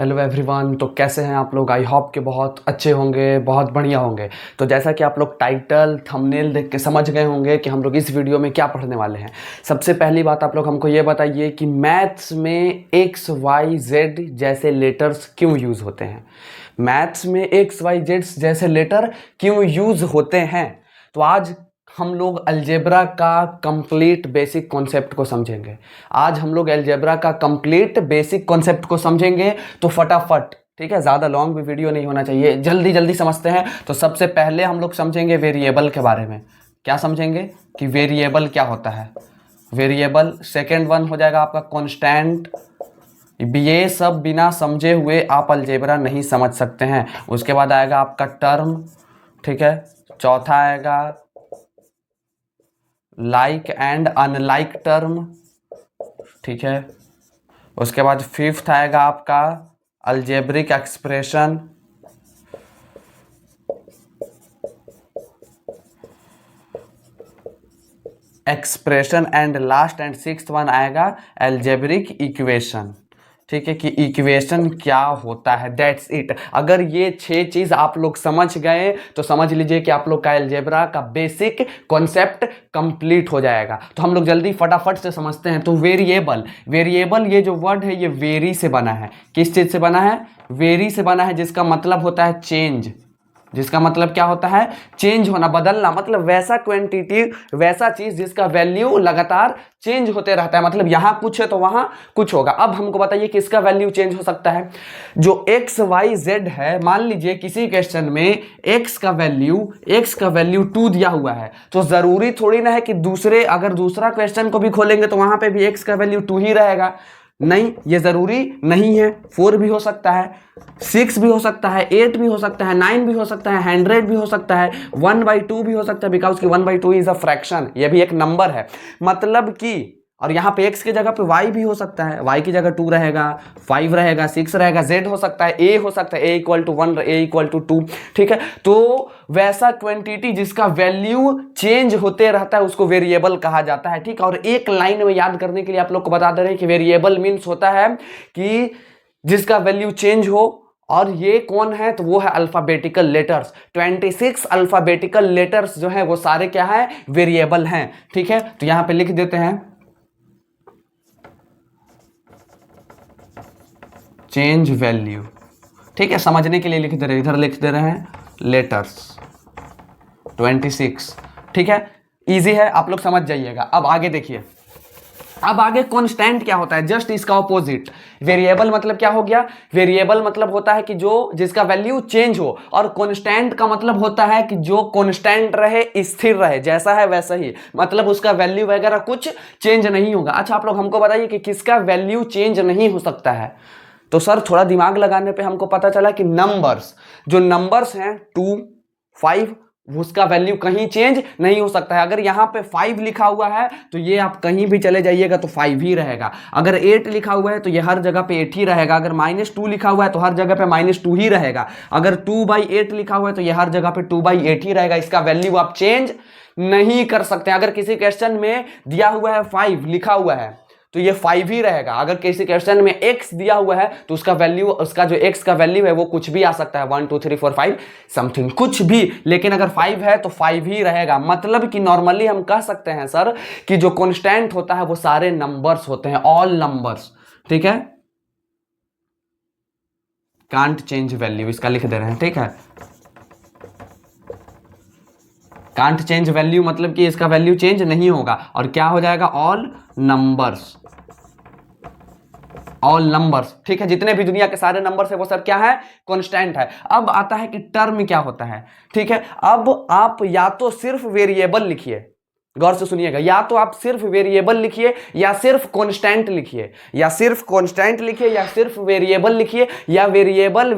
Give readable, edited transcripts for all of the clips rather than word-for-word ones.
Hello everyone. तो कैसे हैं आप लोग? आई होप कि बहुत अच्छे होंगे, बहुत बढ़िया होंगे। तो जैसा कि आप लोग टाइटल थंबनेल देख के समझ गए होंगे कि हम लोग इस वीडियो में क्या पढ़ने वाले हैं। सबसे पहली बात आप लोग हमको ये बताइए कि मैथ्स में एक्स वाई जेड जैसे लेटर्स क्यों यूज़ होते हैं। मैथ्स में एक्स वाई जेड जैसे लेटर क्यों यूज़ होते हैं। तो आज हम लोग अलजेब्रा का कंप्लीट बेसिक कॉन्सेप्ट को समझेंगे। आज हम लोग अलजेब्रा का कंप्लीट बेसिक कॉन्सेप्ट को समझेंगे। तो फटाफट, ठीक है, ज़्यादा लॉन्ग भी वीडियो नहीं होना चाहिए, जल्दी जल्दी समझते हैं। तो सबसे पहले हम लोग समझेंगे वेरिएबल के बारे में। क्या समझेंगे कि वेरिएबल क्या होता है। वेरिएबल सेकेंड वन हो जाएगा आपका कॉन्स्टेंट। ये सब बिना समझे हुए आप अलजेब्रा नहीं समझ सकते हैं। उसके बाद आएगा आपका टर्म, ठीक है। चौथा आएगा लाइक एंड अनलाइक टर्म, ठीक है। उसके बाद फिफ्थ आएगा आपका algebraic expression. And last and sixth one आएगा अलजेब्रिक इक्वेशन, ठीक है, कि इक्वेशन क्या होता है। That's it. अगर ये 6 चीज आप लोग समझ गए तो समझ लीजिए कि आप लोग का अलजेब्रा का बेसिक कॉन्सेप्ट कंप्लीट हो जाएगा। तो हम लोग जल्दी फटाफट से समझते हैं। तो वेरिएबल, ये जो वर्ड है ये वेरी से बना है। किस चीज से बना है? वेरी से बना है, जिसका मतलब होता है चेंज। जिसका मतलब क्या होता है? चेंज होना, बदलना। मतलब वैसा क्वांटिटी, वैसा चीज जिसका वैल्यू लगातार चेंज होते रहता है। मतलब यहां कुछ है तो वहां कुछ होगा। अब हमको बताइए किसका वैल्यू चेंज हो सकता है। जो एक्स वाई जेड है, मान लीजिए किसी क्वेश्चन में एक्स का वैल्यू 2 दिया हुआ है, तो जरूरी थोड़ी ना है कि अगर दूसरा क्वेश्चन को भी खोलेंगे तो वहां पे भी एक्स का वैल्यू 2 ही रहेगा। नहीं, ये जरूरी नहीं है। 4 भी हो सकता है, 6 भी हो सकता है, 8 भी हो सकता है, 9 भी हो सकता है, 100 भी हो सकता है, 1/2 भी हो सकता है, बिकॉज की 1/2 इज अ फ्रैक्शन। ये भी एक नंबर है। मतलब कि, और यहाँ पे x की जगह पे y भी हो सकता है। y की जगह 2 रहेगा, 5 रहेगा, 6 रहेगा, z हो सकता है, a हो सकता है, a = 1, a = 2, ठीक है। तो वैसा क्वांटिटी जिसका वैल्यू चेंज होते रहता है उसको वेरिएबल कहा जाता है, ठीक है। और एक लाइन में याद करने के लिए आप लोग को बता दे रहे हैं कि वेरिएबल मीन्स होता है कि जिसका वैल्यू चेंज हो। और ये कौन है? तो वो है अल्फाबेटिकल लेटर्स। 26 अल्फाबेटिकल लेटर्स जो है वो सारे क्या है? वेरिएबल हैं, ठीक है। तो यहां पे लिख देते हैं चेंज वैल्यू, ठीक है। समझने के लिए लिख दे रहे हैं, इधर लिख दे रहे हैं लेटर्स 26, ठीक है। इजी है, आप लोग समझ जाइएगा। अब आगे देखिए। अब आगे कांस्टेंट क्या होता है? जस्ट इसका ऑपोजिट। वेरिएबल मतलब क्या हो गया? वेरिएबल मतलब होता है कि जिसका वैल्यू चेंज हो। और कांस्टेंट का मतलब होता है कि जो कांस्टेंट रहे, स्थिर रहे, जैसा है वैसा ही। मतलब उसका वैल्यू वगैरह कुछ चेंज नहीं होगा। अच्छा, आप लोग हमको बताइए कि किसका वैल्यू चेंज नहीं हो सकता है। तो सर थोड़ा दिमाग लगाने पे हमको पता चला कि जो नंबर्स हैं 2, 5, उसका वैल्यू कहीं चेंज नहीं हो सकता है। अगर यहाँ पे 5 लिखा हुआ है तो ये आप कहीं भी चले जाइएगा तो 5 ही रहेगा। अगर 8 लिखा हुआ है तो ये हर जगह पे 8 ही रहेगा। अगर -2 लिखा हुआ है तो हर जगह पे -2 ही रहेगा। अगर 2/8 लिखा हुआ है तो ये हर जगह पे 2/8 ही रहेगा। इसका वैल्यू आप चेंज नहीं कर सकते। अगर किसी क्वेश्चन में दिया हुआ है 5 लिखा हुआ है तो ये 5 ही रहेगा। अगर किसी क्वेश्चन में x दिया हुआ है तो उसका जो x का वैल्यू है वो कुछ भी आ सकता है, 1 2 3 4 5 समथिंग, कुछ भी। लेकिन अगर 5 है तो 5 ही रहेगा। मतलब कि नॉर्मली हम कह सकते हैं सर कि जो कांस्टेंट होता है वो सारे नंबर्स होते हैं, ऑल नंबर्स, ठीक है। कांट चेंज वैल्यू, इसका लिख दे रहे हैं, ठीक है। कांट चेंज वैल्यू मतलब कि इसका वैल्यू चेंज नहीं होगा। और क्या हो जाएगा? ऑल नंबर्स, ठीक है। जितने भी दुनिया के सारे नंबर्स है वो सब क्या है? कांस्टेंट है। अब आता है कि टर्म क्या होता है, ठीक है। अब आप या तो सिर्फ वेरिएबल लिखिए, गौर से सुनिएगा, या तो आप सिर्फ वेरिएबल लिखिए या सिर्फ कांस्टेंट लिखिए, या सिर्फ कांस्टेंट लिखिए या सिर्फ वेरिएबल लिखिए, या वेरिएबल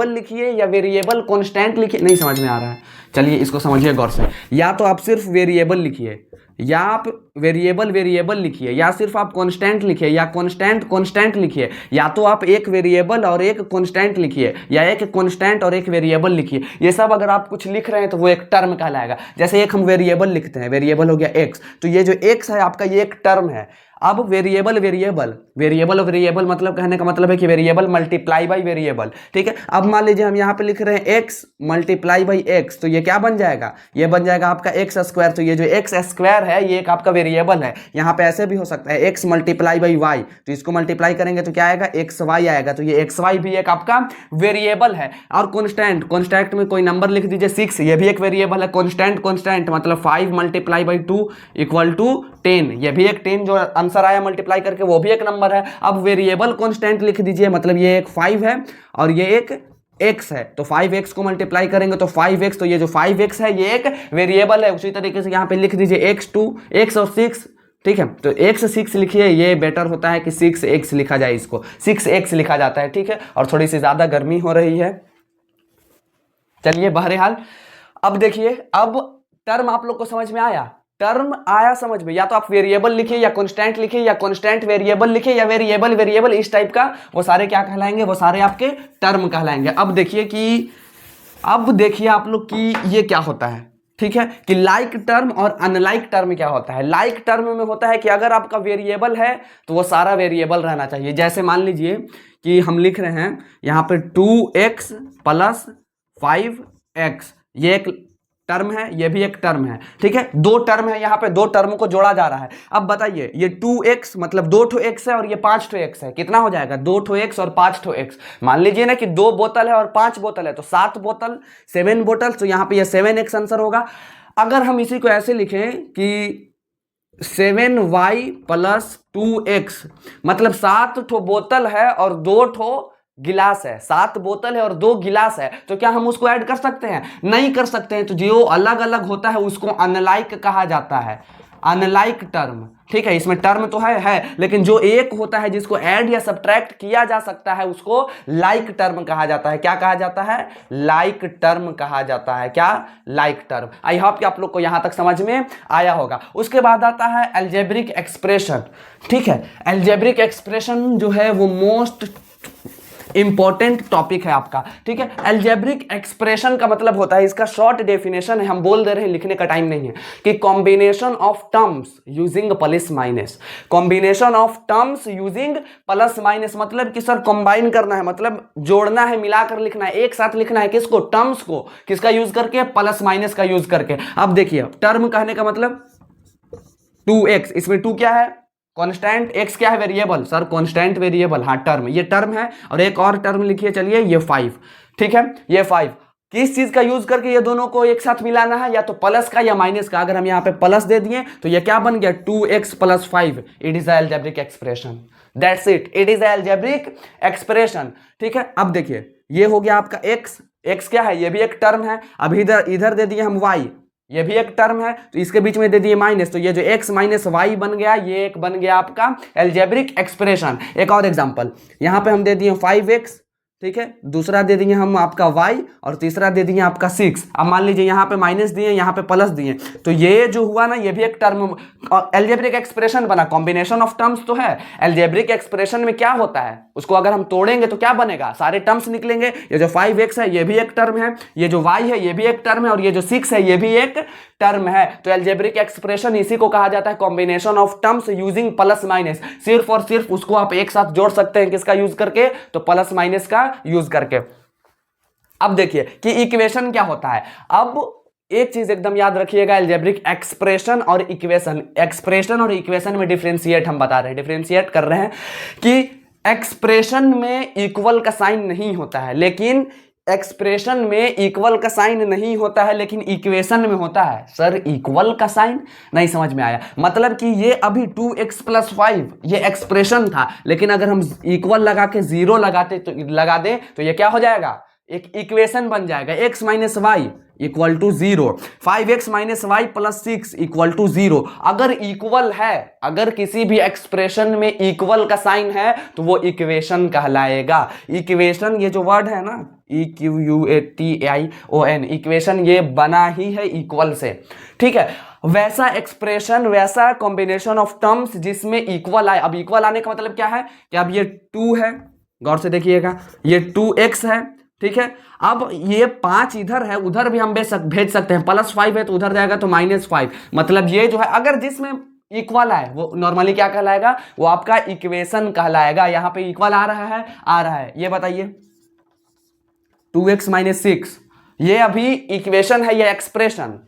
लिखिए या वेरिएबल कांस्टेंट लिखिए। नहीं समझ में आ रहा है? चलिए इसको समझिए गौर से। या तो आप सिर्फ वेरिएबल लिखिए, या आप वेरिएबल लिखिए, या सिर्फ आप कांस्टेंट लिखिए, या कांस्टेंट लिखिए, या तो आप एक वेरिएबल और एक कांस्टेंट लिखिए, या एक कांस्टेंट और एक वेरिएबल लिखिए। ये सब अगर आप कुछ लिख रहे हैं तो वो एक टर्म कहलाएगा। जैसे एक हम वेरिएबल लिखते हैं, वेरिएबल हो गया x, तो ये जो x है आपका ये एक टर्म है। अब वेरिएबल वेरिएबल वेरिएबल वेरिएबल मतलब कहने का मतलब है कि वेरिएबल मल्टीप्लाई बाई वेरिएबल, ठीक है। अब मान लीजिए हम यहाँ पे लिख रहे हैं x मल्टीप्लाई बाई एक्स, तो ये क्या बन जाएगा, ये बन जाएगा आपका एक्स स्क्वायर। तो ये जो एक्स स्क्वायर है ये एक आपका वेरिएबल है। यहाँ पे ऐसे भी हो सकता है x मल्टीप्लाई बाई वाई, तो इसको मल्टीप्लाई करेंगे तो क्या आएगा, एक्स वाई आएगा। तो ये एक्स वाई भी एक आपका वेरिएबल है। और कॉन्स्टेंट, कॉन्स्टेंट में कोई नंबर लिख दीजिए 6, ये भी एक वेरिएबल है। कॉन्स्टेंट, कॉन्स्टेंट मतलब 5 मल्टीप्लाई बाई 2 इक्वल टू 10, ये भी एक 10 जो आंसर आया मल्टीप्लाई करके वो भी एक नंबर है। अब वेरिएबल कांस्टेंट लिख दीजिए, मतलब ये एक 5 है और ये एक x है, तो 5x को मल्टीप्लाई करेंगे तो 5x, तो ये जो 5x है ये एक वेरिएबल है। उसी तरीके से यहाँ पे लिख दीजिए x और 6, ठीक है। तो x 6 लिखिए, ये बेटर होता है कि 6x लिखा जाए, इसको 6x लिखा जाता है, ठीक है। और थोड़ी सी ज्यादा गर्मी हो रही है, चलिए बहरहाल। अब देखिए, अब टर्म आप लोग को समझ में आया, टर्म आया समझ में, या तो आप वेरिएबल लिखिए या कांस्टेंट लिखिए या कांस्टेंट वेरिएबल लिखिए या वेरिएबल वेरिएबल, इस टाइप का, वो सारे क्या कहलाएंगे, वो सारे आपके टर्म कहलाएंगे। अब देखिए आप लोग कि ये क्या होता है, ठीक है, कि लाइक टर्म और अनलाइक टर्म क्या होता है। लाइक टर्म में होता है कि अगर आपका वेरिएबल है तो वो सारा वेरिएबल रहना चाहिए। जैसे मान लीजिए कि हम लिख रहे हैं यहाँ पे 2x प्लस 5x, ये एक टर्म है, ये भी एक टर्म है, ठीक है। दो टर्म है, यहाँ पे दो टर्म को जोड़ा जा रहा है। अब बताइए, ये 2x मतलब 2 ठो x है और ये 5 ठो x है, कितना हो जाएगा, 2 ठो x और 5 ठो x। मान लीजिए ना कि 2 बोतल है और 5 बोतल है, तो 7 बोतल 7 बोतल, तो यहाँ पे ये 7x आंसर होगा। अगर हम इसी को ऐसे लिखें कि 7y प्लस 2x, मतलब 7 ठो बोतल है और 2 ठो गिलास है, 7 बोतल है और 2 गिलास है, तो क्या हम उसको ऐड कर सकते हैं, नहीं कर सकते हैं। तो जो अलग अलग होता है उसको अनलाइक कहा जाता है, अनलाइक टर्म, ठीक है। इसमें टर्म तो है, लेकिन जो एक होता है जिसको ऐड या सब्ट्रैक्ट किया जा सकता है उसको लाइक टर्म कहा जाता है। क्या कहा जाता है, लाइक टर्म कहा जाता है। क्या, लाइक टर्म। आई होप कि आप लोग को यहां तक समझ में आया होगा। उसके बाद आता है अलजेब्रिक एक्सप्रेशन, ठीक है। अलजेब्रिक एक्सप्रेशन जो है वो मोस्ट इंपॉर्टेंट टॉपिक है आपका, ठीक है। अलजेब्रिक एक्सप्रेशन का मतलब होता है, इसका शॉर्ट डेफिनेशन है, हम बोल दे रहे हैं, लिखने का टाइम नहीं है, कि combination of terms using plus minus. Combination of terms using plus minus मतलब कि सर कंबाइन करना है, मतलब जोड़ना है, मिलाकर लिखना है, एक साथ लिखना है। किसको, टर्म्स को, किसका यूज करके, प्लस माइनस का यूज करके। अब देखिए, टर्म कहने का मतलब 2x, इसमें 2 क्या है, कांस्टेंट, x क्या है, वेरिएबल, सर कांस्टेंट वेरिएबल, हाँ टर्म, ये टर्म है। और एक और टर्म लिखिए, चलिए ये 5, ठीक है। ये 5 किस चीज का यूज करके ये दोनों को एक साथ मिलाना है, या तो प्लस का या माइनस का। अगर हम यहाँ पे प्लस दे दिए तो ये क्या बन गया, 2x plus 5, it is algebraic expression, that's it, it is algebraic expression, ठीक है। अब देखिए, ये हो गया आपका x क्या है, ये भी एक टर्म है। अब इधर दे दिए हम y, ये भी एक टर्म है, तो इसके बीच में दे दिए माइनस, तो ये जो x माइनस वाई बन गया, ये एक बन गया आपका अलजेब्रिक एक्सप्रेशन। एक और एग्जांपल, यहाँ पे हम दे दिए 5x, ठीक है, दूसरा दे दिए हम आपका y और तीसरा दे दिए आपका 6। अब मान लीजिए यहाँ पे माइनस दिए, यहाँ पे प्लस दिए, तो ये जो हुआ ना, ये भी एक टर्म अलजेब्रिक एक्सप्रेशन बना। कॉम्बिनेशन ऑफ टर्म्स तो है, अलजेब्रिक एक्सप्रेशन में क्या होता है, उसको अगर हम तोड़ेंगे तो क्या बनेगा, सारे टर्म्स निकलेंगे। ये जो 5x है ये भी एक टर्म है, ये जो y है ये भी एक टर्म है, और ये जो 6 है ये भी एक टर्म है। तो अलजेब्रिक एक्सप्रेशन इसी को कहा जाता है combination of terms using plus minus. सिर्फ और सिर्फ उसको आप एक साथ जोड़ सकते हैं, किसका यूज करके, तो प्लस माइनस का यूज करके। अब देखिए कि इक्वेशन क्या होता है। अब एक चीज एकदम याद रखिएगा, अलजेब्रिक एक्सप्रेशन और इक्वेशन, एक्सप्रेशन और इक्वेशन में डिफरेंशिएट हम बता रहे हैं, डिफरेंशिएट कर रहे हैं कि एक्सप्रेशन में इक्वल का साइन नहीं होता है, लेकिन एक्सप्रेशन में इक्वल का साइन नहीं होता है, लेकिन इक्वेशन में होता है। सर इक्वल का साइन नहीं समझ में आया, मतलब कि ये अभी 2x प्लस 5 ये एक्सप्रेशन था, लेकिन अगर हम इक्वल लगा के 0 लगा दे तो ये क्या हो जाएगा, एक इक्वेशन बन जाएगा, x minus y equal to 0, 5x minus y plus 6 equal to 0। अगर इक्वल है, अगर किसी भी एक्सप्रेशन में इक्वल का साइन है तो वो इक्वेशन कहलाएगा। इक्वेशन, ये जो वर्ड है ना, EQUATION, इक्वेशन, ये बना ही है इक्वल से, ठीक है। वैसा एक्सप्रेशन, वैसा कॉम्बिनेशन ऑफ टर्म्स जिसमें इक्वल आए। अब इक्वल आने का मतलब क्या है कि अब ये 2 है, गौर से देखिएगा, ये 2x है, ठीक है। अब ये 5 इधर है, उधर भी हम भेज सकते हैं, प्लस 5 है तो उधर जाएगा तो -5, मतलब ये जो है, अगर जिसमें इक्वल है वो नॉर्मली क्या कहलाएगा, वो आपका इक्वेशन कहलाएगा। यहाँ पे इक्वल आ रहा है, आ रहा है, ये बताइए 2x - 6 ये अभी इक्वेशन है, ये एक्सप्रेशन,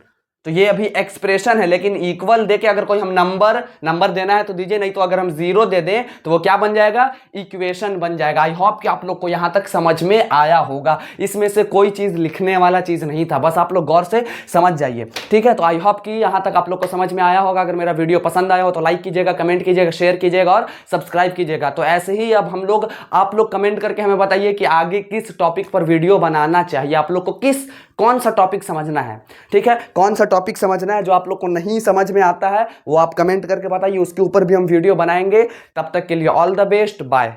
तो ये अभी एक्सप्रेशन है, लेकिन इक्वल देके अगर कोई हम नंबर देना है तो दीजिए, नहीं तो अगर हम जीरो दे दें तो वो क्या बन जाएगा, इक्वेशन बन जाएगा। आई होप कि आप लोग को यहां तक समझ में आया होगा। इसमें से कोई चीज लिखने वाला चीज नहीं था, बस आप लोग गौर से समझ जाइए, ठीक है। तो आई होप कि यहां तक आप लोग को समझ में आया होगा। अगर मेरा वीडियो पसंद आया हो तो लाइक कीजिएगा, कमेंट कीजिएगा, शेयर कीजिएगा और सब्सक्राइब कीजिएगा। तो ऐसे ही अब हम लोग, आप लोग कमेंट करके हमें बताइए कि आगे किस टॉपिक पर वीडियो बनाना चाहिए, आप लोग को कौन सा टॉपिक समझना है, ठीक है, कौन सा टॉपिक समझना है। जो आप लोग को नहीं समझ में आता है वो आप कमेंट करके बताइए, उसके ऊपर भी हम वीडियो बनाएंगे। तब तक के लिए ऑल द बेस्ट, बाय।